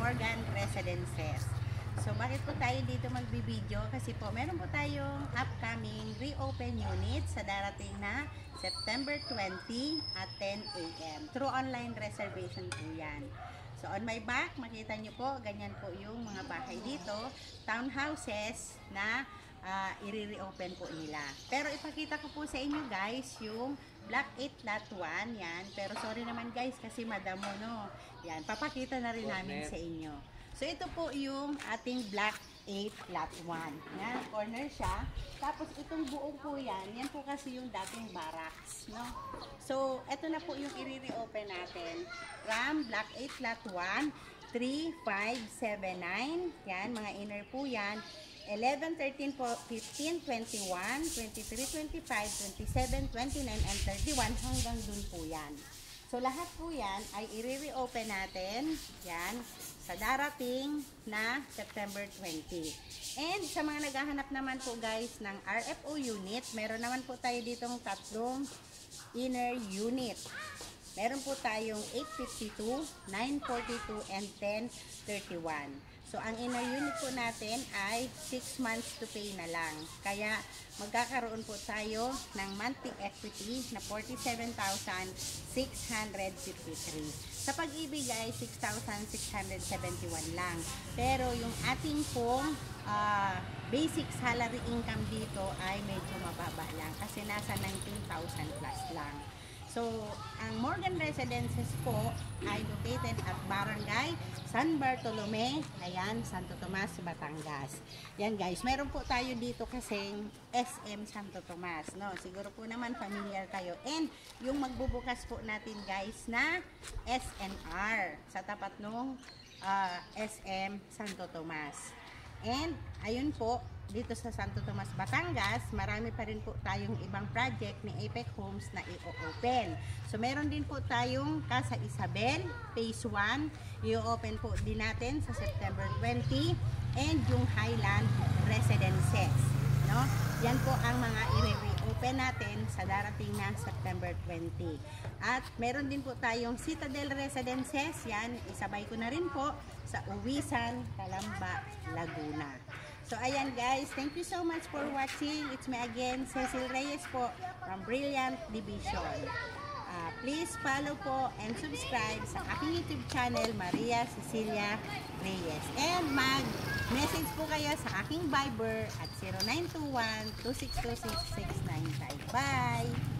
Morgan Residences. So, bakit po tayo dito magbibideo? Kasi po, meron po tayong upcoming reopen unit sa darating na September 20 at 10 a.m. Through online reservation po yan. So, on my back, makita nyo po, ganyan po yung mga bahay dito. Townhouses na i-reopen po nila. Pero ipakita ko po sa inyo guys, yung Block 8 Lot 1, yan. Pero sorry naman guys, kasi madamo, no? Yan, papakita na rin namin sa inyo. So, ito po yung ating Block 8 Lot 1. Yan, corner siya. Tapos, itong buong po yan, yan po kasi yung dating barracks, no? So, ito na po yung i-reopen natin. From Block 8 Lot 1, 3, 5, 7, 9. Yan, mga inner po yan. 11, 13, 15, 21, 23, 25, 27, 29, and 31 hanggang dun po yan. So, lahat po yan ay i-reopen natin, yan, sa darating na September 20. And sa mga naghahanap naman po guys ng RFO unit, meron naman po tayo ditong tatlong inner unit. Meron po tayong 852, 942, and 1031. So, ang inner unit po natin ay 6 months to pay na lang. Kaya, magkakaroon po tayo ng monthly equity na 47,653. Sa pag-ibig ay 6,671 lang. Pero, yung ating pong basic salary income dito ay medyo mababa lang. Kasi nasa 19,000 plus lang. So, ang Morgan Residences po ay located at Barangay San Bartolome, ayan, Santo Tomas, Batangas. Yan guys, meron po tayo dito kasing SM Santo Tomas, no? Siguro po naman familiar kayo. And yung magbubukas po natin guys na SNR sa tapat nung SM Santo Tomas. And ayun po, dito sa Santo Tomas, Batangas, marami pa rin po tayong ibang project ni Apex Homes na i-open. So, meron din po tayong Casa Isabel, Phase 1, i-open po din natin sa September 20, and yung Highland Residences. No? Yan po ang mga i-reopen natin sa darating na September 20. At meron din po tayong Citadel Residences, yan, isabay ko na rin po sa Uwisan, Calamba, Laguna. So, ayan guys, thank you so much for watching. It's me again, Cecil Reyes po from Brilliant Division. Please follow po and subscribe sa aking YouTube channel, Maria Cecilia Reyes. And mag-message po kayo sa aking Viber at 0921-2626-695. Bye!